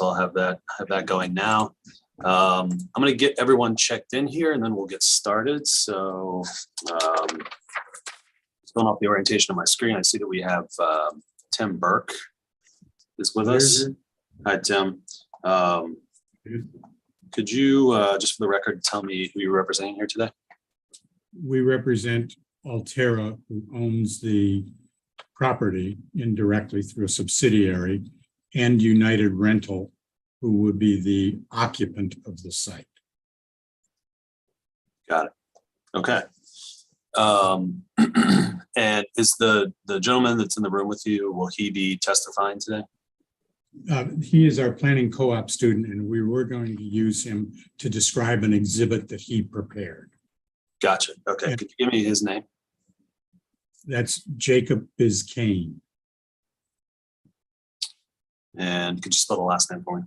So I'll have that going now. I'm going to get everyone checked in here, and then we'll get started. So filling off the orientation on my screen, I see that we have Tim Burke is with us. Hi, Tim. Could you, just for the record, tell me who you're representing here today? We represent Altera, who owns the property indirectly through a subsidiary, and United Rental, who would be the occupant of the site. Got it. Okay. And is the gentleman that's in the room with you, will he be testifying today? He is our planning co-op student, and we were going to use him to describe an exhibit that he prepared. Gotcha. Okay. Could you give me his name? That's Jacob Biscayne. And could you spell the last name for me?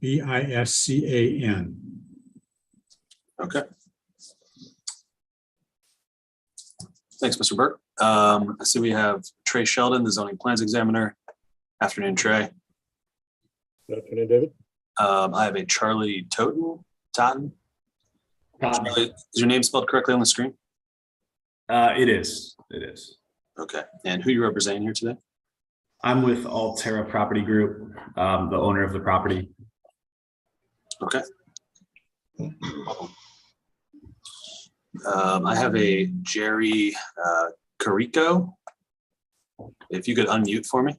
Biscan. Okay. Thanks, Mr. Burke. I see we have Trey Sheldon, the zoning plans examiner. Afternoon, Trey. Good afternoon, David. I have a Charlie Totten. Charlie, is your name spelled correctly on the screen? It is. It is. Okay. And who are you representing here today? I'm with Altera Property Group, the owner of the property. Okay. I have a Jerry Carico. If you could unmute for me.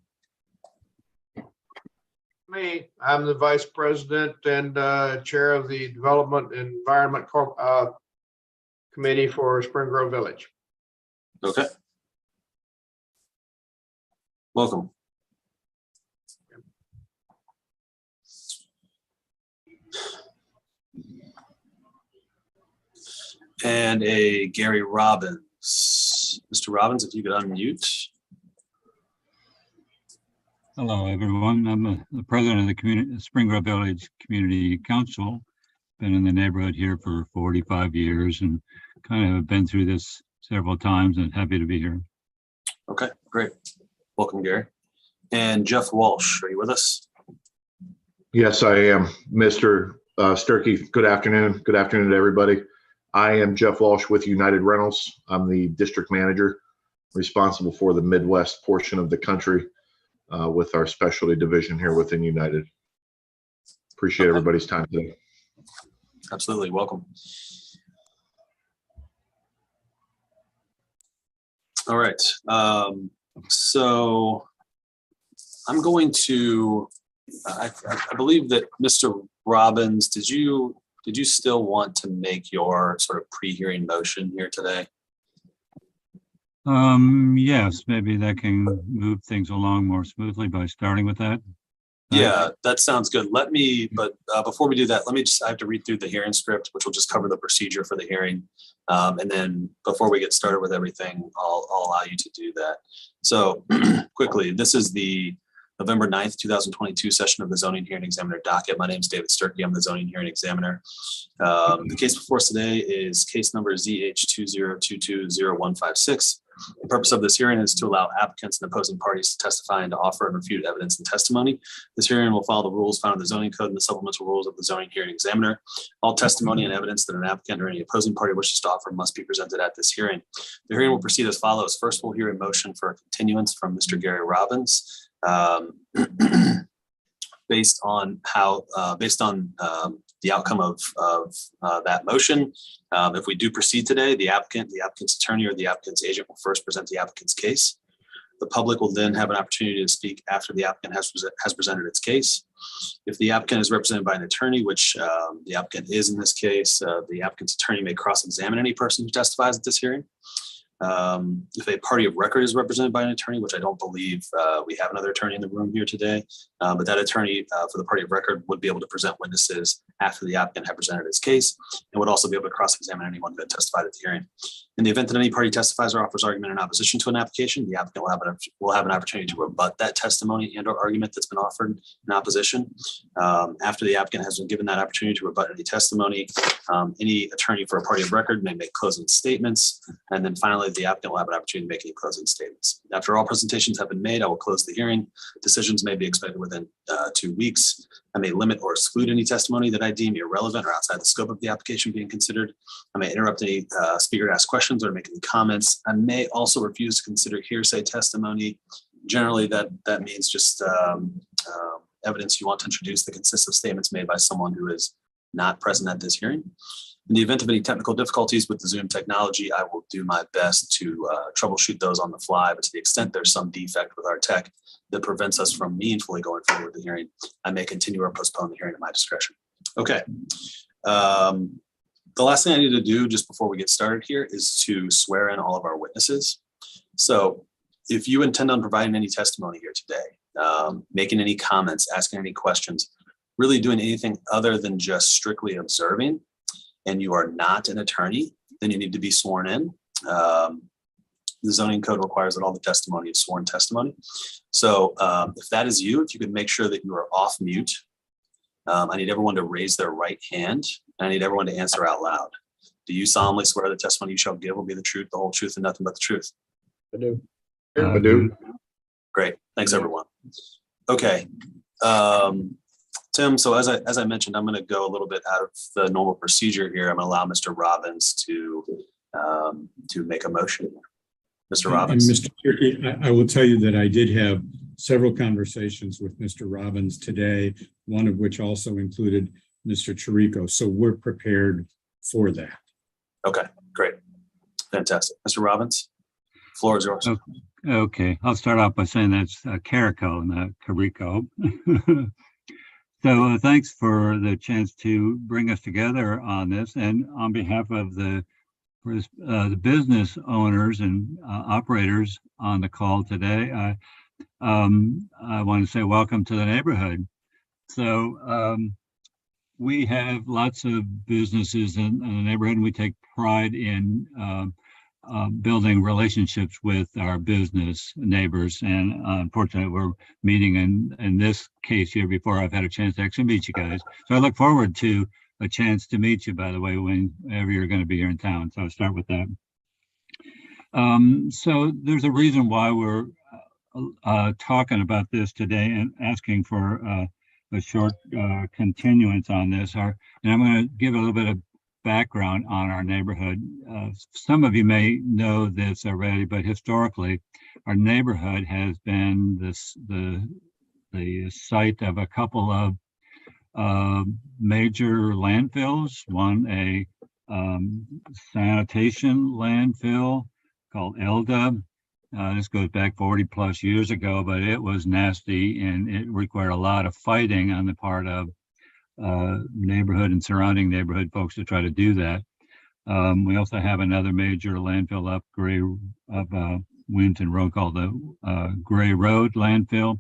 I'm the vice president and chair of the Development and Environment Committee for Spring Grove Village. Okay. Welcome. And a Gary Robbins. Mr. Robbins, if you could unmute. Hello, everyone. I'm the president of the Spring Grove Village Community Council. Been in the neighborhood here for 45 years and kind of been through this several times and happy to be here. Okay, great. Welcome, Gary. And Jeff Walsh, are you with us? Yes, I am. Mr. Sturkey, good afternoon. Good afternoon to everybody. I am Jeff Walsh with United Rentals. I'm the district manager responsible for the Midwest portion of the country with our specialty division here within United. Appreciate everybody's time today. Absolutely. Welcome. All right. So I'm going to, I believe that Mr. Robbins, did you still want to make your sort of pre-hearing motion here today? Yes, maybe that can move things along more smoothly by starting with that. Yeah, that sounds good. Let me, but before we do that, I have to read through the hearing script, which will just cover the procedure for the hearing. And then before we get started with everything, I'll allow you to do that. So quickly, this is the November 9th, 2022 session of the Zoning Hearing Examiner docket. My name is David Sturkey. I'm the Zoning Hearing Examiner. The case before us today is case number ZH20220156. The purpose of this hearing is to allow applicants and opposing parties to testify and to offer and refute evidence and testimony. This hearing will follow the rules found in the zoning code and the supplemental rules of the Zoning Hearing Examiner. All testimony and evidence that an applicant or any opposing party wishes to offer must be presented at this hearing. The hearing will proceed as follows. First, we'll hear a motion for a continuance from Mr. Gary Robbins. Based on the outcome of that motion. If we do proceed today, the applicant's attorney, or the applicant's agent will first present the applicant's case. The public will then have an opportunity to speak after the applicant has presented its case. If the applicant is represented by an attorney, which the applicant is in this case, the applicant's attorney may cross-examine any person who testifies at this hearing. If a party of record is represented by an attorney, which I don't believe we have another attorney in the room here today, but that attorney for the party of record would be able to present witnesses after the applicant had presented his case, and would also be able to cross-examine anyone who had testified at the hearing. In the event that any party testifies or offers argument in opposition to an application, the applicant will have an opportunity to rebut that testimony and or argument that's been offered in opposition. After the applicant has been given that opportunity to rebut any testimony, any attorney for a party of record may make closing statements, and then finally finally, the applicant will have an opportunity to make any closing statements. After all presentations have been made, I will close the hearing. Decisions may be expected within 2 weeks. I may limit or exclude any testimony that I deem irrelevant or outside the scope of the application being considered. I may interrupt any speaker to ask questions or make any comments. I may also refuse to consider hearsay testimony. Generally, that means just evidence you want to introduce that consists of statements made by someone who is not present at this hearing. In the event of any technical difficulties with the Zoom technology, I will do my best to troubleshoot those on the fly, but to the extent there's some defect with our tech that prevents us from meaningfully going forward with the hearing, I may continue or postpone the hearing at my discretion. Okay. The last thing I need to do just before we get started here is to swear in all of our witnesses. So if you intend on providing any testimony here today, making any comments, asking any questions, really doing anything other than just strictly observing, and you are not an attorney, then you need to be sworn in. The zoning code requires that all the testimony is sworn testimony. So if that is you, if you could make sure that you are off mute, I need everyone to raise their right hand. And I need everyone to answer out loud. Do you solemnly swear the testimony you shall give will be the truth, the whole truth, and nothing but the truth? I do. I do. Great. Thanks, everyone. Okay. Tim, so as I mentioned, I'm going to go a little bit out of the normal procedure here. I'm going to allow Mr. Robbins to make a motion. Mr. Robbins. And Mr. Turkey, I will tell you that I did have several conversations with Mr. Robbins today, one of which also included Mr. Chirico. So we're prepared for that. Okay, great. Fantastic. Mr. Robbins, floor is yours. Okay, I'll start off by saying that's Carico, not Carico. So thanks for the chance to bring us together on this, and on behalf of the business owners and operators on the call today, I want to say welcome to the neighborhood. So we have lots of businesses in the neighborhood, and we take pride in building relationships with our business neighbors. And unfortunately, we're meeting in this case here before I've had a chance to actually meet you guys. So I look forward to a chance to meet you, by the way, whenever you're going to be here in town. So I'll start with that. So there's a reason why we're talking about this today and asking for a short continuance on this. And I'm going to give a little bit of background on our neighborhood. Some of you may know this already, but historically, our neighborhood has been the site of a couple of major landfills. One, a sanitation landfill called Elda. This goes back 40 plus years ago, but it was nasty and it required a lot of fighting on the part of neighborhood and surrounding neighborhood folks to try to do that. We also have another major landfill up Winton Road called the Gray Road landfill.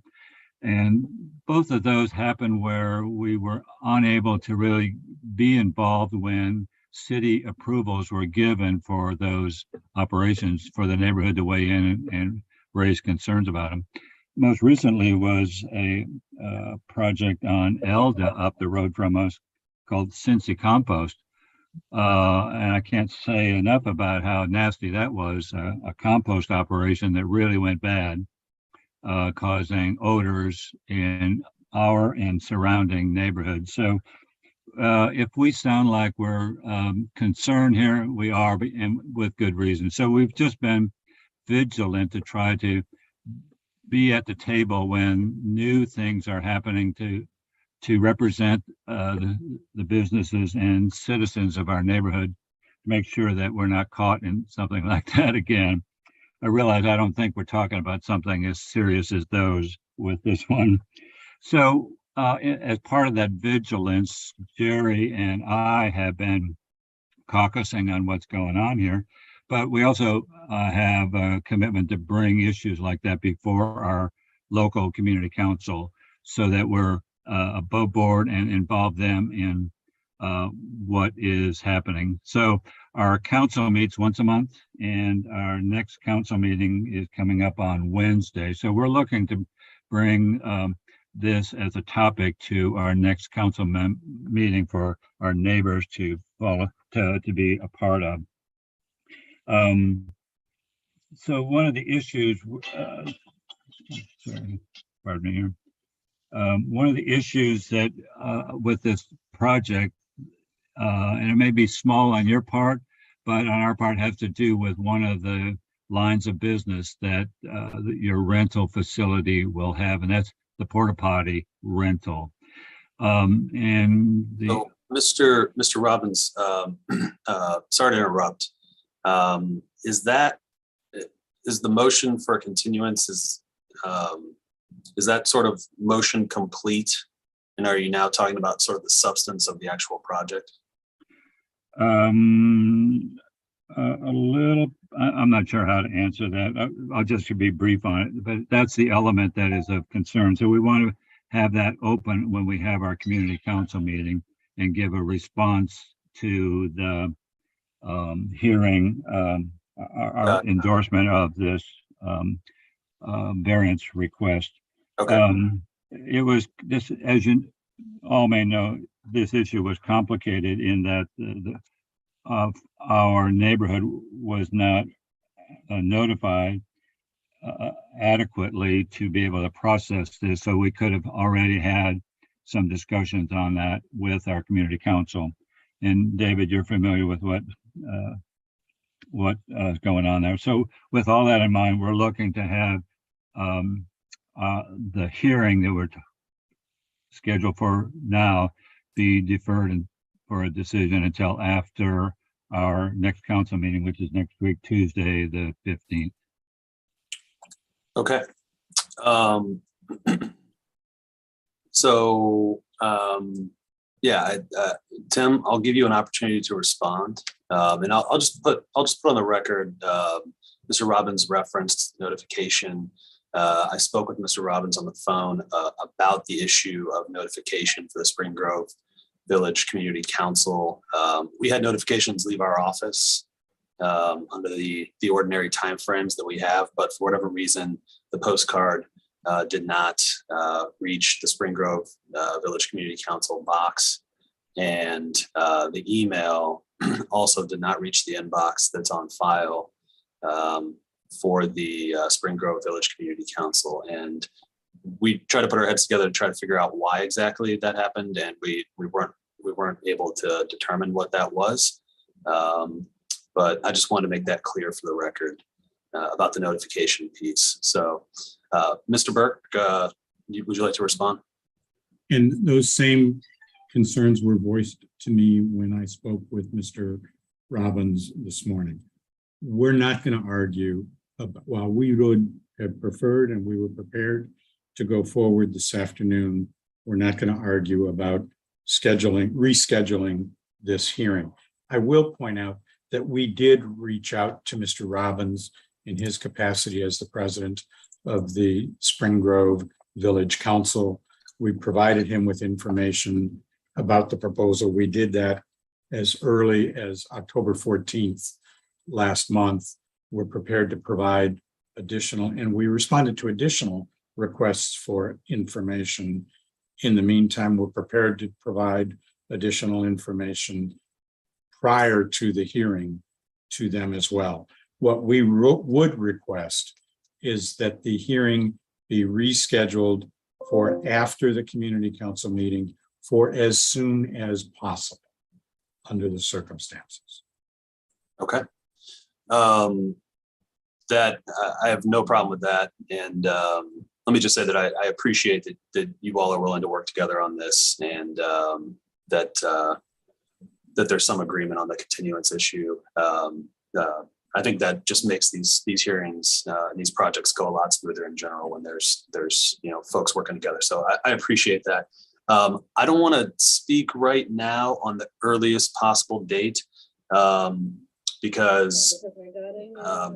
And both of those happened where we were unable to really be involved when city approvals were given for those operations for the neighborhood to weigh in and raise concerns about them. Most recently was a project on Elda up the road from us called Cincy Compost. And I can't say enough about how nasty that was, a compost operation that really went bad, causing odors in our and surrounding neighborhoods. So if we sound like we're concerned here, we are, and with good reason. So we've just been vigilant to try to be at the table when new things are happening to represent the businesses and citizens of our neighborhood, to make sure that we're not caught in something like that again. I realize I don't think we're talking about something as serious as those with this one. So as part of that vigilance, Jerry and I have been caucusing on what's going on here. But we also have a commitment to bring issues like that before our local community council so that we're above board and involve them in what is happening. So our council meets once a month, and our next council meeting is coming up on Wednesday. So we're looking to bring this as a topic to our next council meeting for our neighbors to follow, to be a part of. So one of the issues, sorry, pardon me here. One of the issues that with this project, and it may be small on your part, but on our part has to do with one of the lines of business that your rental facility will have, and that's the porta potty rental. And the So, Mr. Robbins, sorry to interrupt. Is the motion for continuance is that sort of motion complete? And are you now talking about sort of the substance of the actual project? a little, I'm not sure how to answer that. I'll just be brief on it, but that's the element that is of concern. So we want to have that open when we have our community council meeting and give a response to the hearing, our endorsement of this variance request. Okay. It was this, as you all may know, this issue was complicated in that our neighborhood was not notified adequately to be able to process this. So we could have already had some discussions on that with our community council. And David, you're familiar with what is going on there. So with all that in mind, we're looking to have the hearing that we're scheduled for now be deferred for a decision until after our next council meeting, which is next week, Tuesday, the 15th. Okay. Yeah, Tim, I'll give you an opportunity to respond, and I'll just put on the record. Mr. Robbins referenced notification. I spoke with Mr. Robbins on the phone about the issue of notification for the Spring Grove Village Community Council. We had notifications leave our office under the ordinary timeframes that we have, but for whatever reason, the postcard did not reach the Spring Grove Village Community Council box, and the email also did not reach the inbox that's on file for the Spring Grove Village Community Council. And we tried to put our heads together to try to figure out why exactly that happened, and we weren't able to determine what that was. But I just wanted to make that clear for the record about the notification piece. So, Mr. Burke, would you like to respond? And those same concerns were voiced to me when I spoke with Mr. Robbins this morning. We're not going to argue about, while we would have preferred and we were prepared to go forward this afternoon, we're not going to argue about rescheduling this hearing. I will point out that we did reach out to Mr. Robbins in his capacity as the president of the Spring Grove Village Council. We provided him with information about the proposal. We did that as early as October 14th last month. We're prepared to provide additional, and we responded to additional requests for information. In the meantime, we're prepared to provide additional information prior to the hearing to them as well. What we would request is that the hearing be rescheduled for after the community council meeting for as soon as possible under the circumstances. Okay. That I have no problem with that. And let me just say that I appreciate that you all are willing to work together on this, and that there's some agreement on the continuance issue. I think that just makes these hearings, these projects go a lot smoother in general when there's folks working together. So I appreciate that. I don't want to speak right now on the earliest possible date because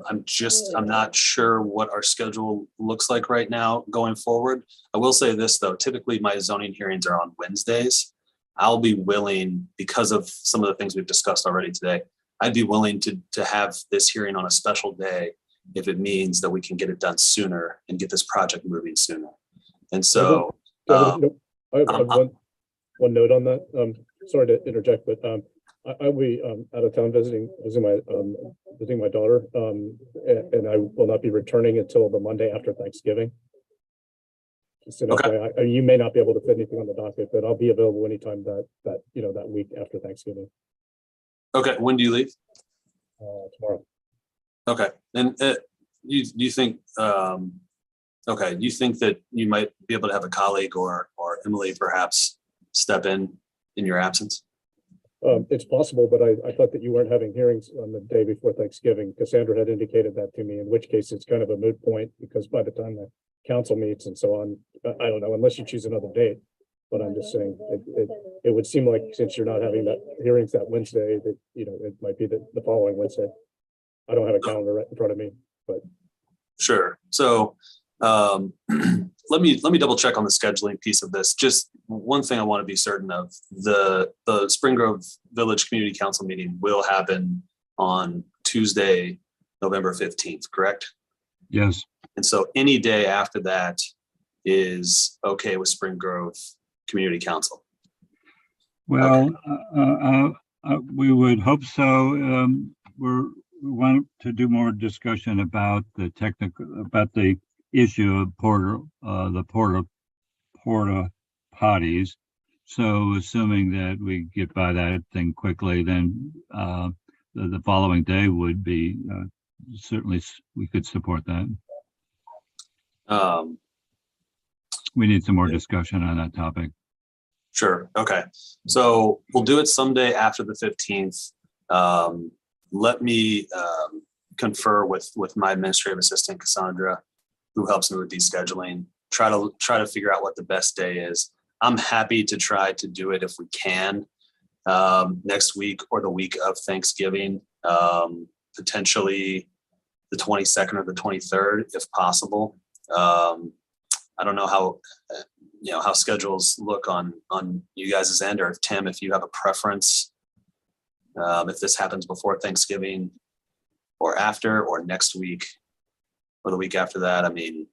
I'm not sure what our schedule looks like right now going forward. I will say this though, typically my zoning hearings are on Wednesdays. I'll be willing, because of some of the things we've discussed already today, I'd be willing to have this hearing on a special day if it means that we can get it done sooner and get this project moving sooner. And so I have one note on that. Sorry to interject, but I'll be out of town visiting my daughter, and I will not be returning until the Monday after Thanksgiving. Just an Okay. FYI. You may not be able to fit anything on the docket, but I'll be available anytime that week after Thanksgiving, Okay, when do you leave? tomorrow. Okay, and you think, okay, you think that you might be able to have a colleague or Emily perhaps step in your absence? It's possible, but I thought that you weren't having hearings on the day before Thanksgiving. Cassandra had indicated that to me, in which case it's kind of a moot point because by the time the council meets and so on, I don't know, unless you choose another date. But I'm just saying, it would seem like since you're not having that hearings that Wednesday, that, it might be the following Wednesday. I don't have a calendar right in front of me, but. Sure. So let me double check on the scheduling piece of this. Just one thing I want to be certain of: the Spring Grove Village Community Council meeting will happen on Tuesday, November 15th, correct? Yes. And so any day after that is okay with Spring Grove Community Council. Well, we would hope so. We want to do more discussion about the issue of the porta potties. So assuming that we get by that thing quickly, then the following day would be certainly we could support that. We need some more discussion on that topic. Sure. Okay. So we'll do it someday after the 15th. Let me confer with my administrative assistant, Cassandra, who helps me with these scheduling, try to figure out what the best day is. I'm happy to try to do it if we can next week or the week of Thanksgiving, potentially the 22nd or the 23rd, if possible. I don't know how schedules look on you guys' end, or if Tim, if you have a preference, if this happens before Thanksgiving or after, or next week or the week after that. I mean,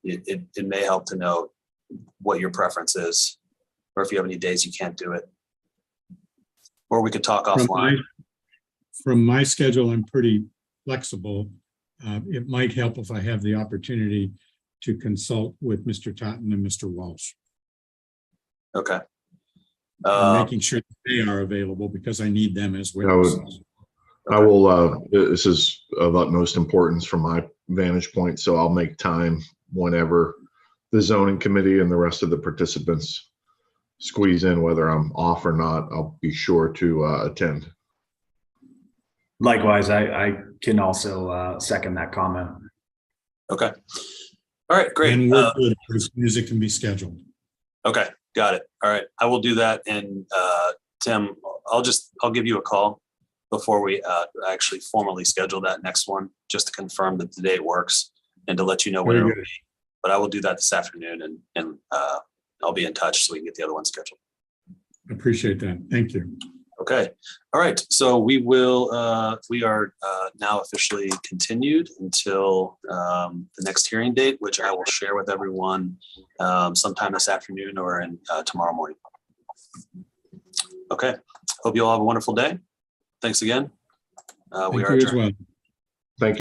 it may help to know what your preference is, or if you have any days you can't do it, or we could talk offline. From my schedule, I'm pretty flexible. It might help if I have the opportunity to consult with Mr. Totten and Mr. Walsh. Okay. And making sure that they are available because I need them as would- witnesses. I will, this is of utmost importance from my vantage point, so I'll make time whenever the zoning committee and the rest of the participants squeeze in, whether I'm off or not. I'll be sure to attend. Likewise, I can also second that comment. Okay. All right, great. And we're good because music can be scheduled. Okay, got it. All right, I will do that. And Tim, I'll give you a call before we actually formally schedule that next one, just to confirm that the date works and to let you know when Very it'll good. be. But I will do that this afternoon, and I'll be in touch so we can get the other one scheduled. Appreciate that. Thank you. Okay. All right. So we are now officially continued until the next hearing date, which I will share with everyone sometime this afternoon or tomorrow morning. Okay. Hope you all have a wonderful day. Thanks again. We Thank are you as adjourned. well.